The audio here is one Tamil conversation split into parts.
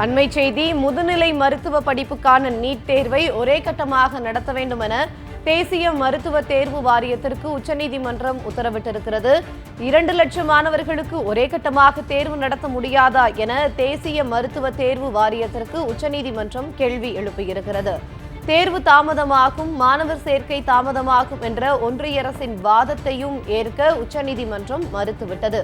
அண்மை செய்தி. முதுநிலை மருத்துவ படிப்புக்கான நீட் தேர்வை ஒரே கட்டமாக நடத்த வேண்டும் என தேசிய மருத்துவ தேர்வு வாரியத்திற்கு உச்சநீதிமன்றம் உத்தரவிட்டிருக்கிறது. 2 லட்சம் மாணவர்களுக்கு ஒரே கட்டமாக தேர்வு நடத்த முடியாதா என தேசிய மருத்துவ தேர்வு வாரியத்திற்கு உச்சநீதிமன்றம் கேள்வி எழுப்பியிருக்கிறது. தேர்வு தாமதமாகும், மாணவர் சேர்க்கை தாமதமாகும் என்ற ஒன்றிய அரசின் வாதத்தையும் ஏற்க உச்சநீதிமன்றம் மறுத்துவிட்டது.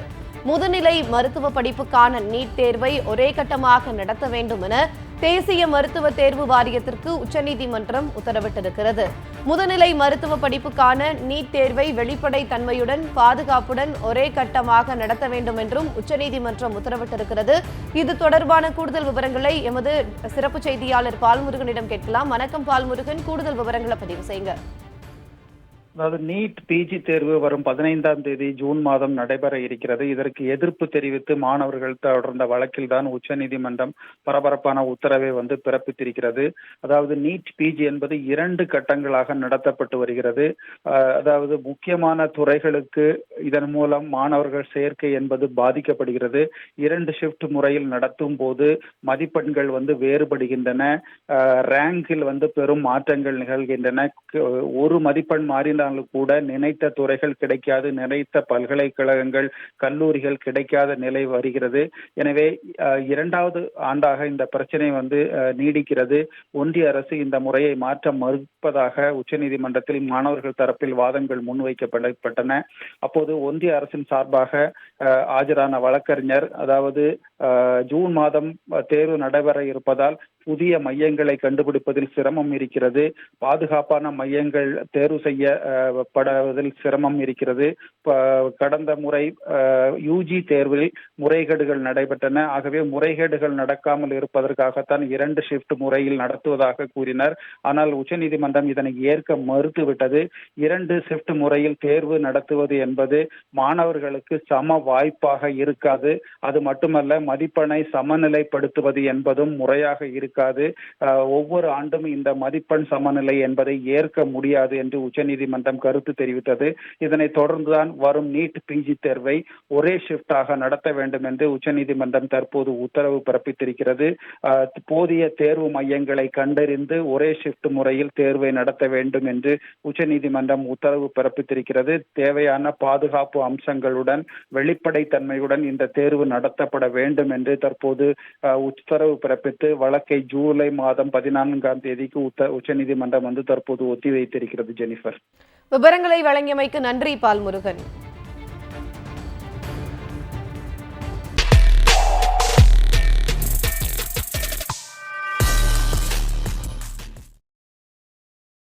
முதுநிலை மருத்துவ படிப்புக்கான நீட் தேர்வை ஒரே கட்டமாக நடத்த வேண்டும் என தேசிய மருத்துவ தேர்வு வாரியத்திற்கு உச்சநீதிமன்றம் உத்தரவிட்டிருக்கிறது. முதுநிலை மருத்துவ படிப்புக்கான நீட் தேர்வை வெளிப்படை தன்மையுடன், பாதுகாப்புடன் ஒரே கட்டமாக நடத்த வேண்டும் என்றும் உச்சநீதிமன்றம் உத்தரவிட்டிருக்கிறது. இது தொடர்பான கூடுதல் விவரங்களை எமது சிறப்பு செய்தியாளர் பால்முருகனிடம் கேட்கலாம். வணக்கம் பால்முருகன், கூடுதல் விவரங்களை பதிவு செய்யுங்க. அதாவது நீட் பிஜி தேர்வு வரும் 15ஆம் தேதி ஜூன் மாதம் நடைபெற இருக்கிறது. இதற்கு எதிர்ப்பு தெரிவித்து மாணவர்கள் தொடர்ந்த வழக்கில் தான் உச்சநீதிமன்றம் பரபரப்பான உத்தரவை பிறப்பித்திருக்கிறது. அதாவது நீட் பிஜி என்பது 2 கட்டங்களாக நடத்தப்பட்டு வருகிறது. அதாவது முக்கியமான துறைகளுக்கு இதன் மூலம் மாணவர்கள் சேர்க்கை என்பது பாதிக்கப்படுகிறது. 2 ஷிஃப்ட் முறையில் நடத்தும் போது மதிப்பெண்கள் வேறுபடுகின்றன. ரேங்கில் பெரும் மாற்றங்கள் நிகழ்கின்றன. ஒரு மதிப்பெண் மாறினால் கூட நினைத்த துறைகள் கிடைக்காது, நினைத்த பல்கலைக்கழகங்கள் கல்லூரிகள் கிடைக்காத நிலை வருகிறது. எனவே 2வது ஆண்டாக இந்த பிரச்சனை நீடிக்கிறது. ஒன்றிய அரசு இந்த முறையை மாற்ற மறுப்பதாக உச்சநீதிமன்றத்தில் மாணவர்கள் தரப்பில் வாதங்கள் முன்வைக்கப்பட்டன. அப்போது ஒன்றிய அரசின் சார்பாக ஆஜரான வழக்கறிஞர், அதாவது ஜூன் மாதம் தேர்வு நடைபெற இருப்பதால் புதிய மையங்களை கண்டுபிடிப்பதில் சிரமம் இருக்கிறது, பாதுகாப்பான மையங்கள் தேர்வு செய்யப்படுவதில் சிரமம் இருக்கிறது. கடந்த முறை யூஜி தேர்வில் முறைகேடுகள் நடைபெற்றன. ஆகவே முறைகேடுகள் நடக்காமல் இருப்பதற்காகத்தான் 2 ஷிஃப்ட் முறையில் நடத்துவதாக கூறினர். ஆனால் உச்சநீதிமன்றம் இதனை ஏற்க மறுத்துவிட்டது. 2 ஷிஃப்ட் முறையில் தேர்வு நடத்துவது என்பது மாணவர்களுக்கு சம வாய்ப்பாக இருக்காது. அது மட்டுமல்ல, மதிப்பெண்ணை சமநிலைப்படுத்துவது என்பதும் முறையாக இருக்காது. ஒவ்வொரு ஆண்டும் இந்த மதிப்பெண் சமநிலை என்பதை ஏற்க முடியாது என்று உச்சநீதிமன்றம் கருத்து தெரிவித்தது. இதனைத் தொடர்ந்துதான் வரும் நீட் பிஜி தேர்வை ஒரே ஷிஃப்டாக நடத்த வேண்டும் என்று உச்சநீதிமன்றம் தற்போது உத்தரவு பிறப்பித்திருக்கிறது. போதிய தேர்வு மையங்களை கண்டறிந்து ஒரே ஷிஃப்ட் முறையில் தேர்வை நடத்த வேண்டும் என்று உச்சநீதிமன்றம் உத்தரவு பிறப்பித்திருக்கிறது. தேவையான பாதுகாப்பு அம்சங்களுடன், வெளிப்படைத்தன்மையுடன் இந்த தேர்வு நடத்தப்பட வேண்டும் என்று தற்போது உத்தரவு பிறப்பித்து வழக்கை ஜூலை மாதம் 14ஆம் தேதிக்கு உச்சநீதிமன்றம் தற்போது ஒத்திவைத்திருக்கிறது. ஜெனிஃபர், விவரங்களை வழங்கியமைக்கு நன்றி பால்முருகன்.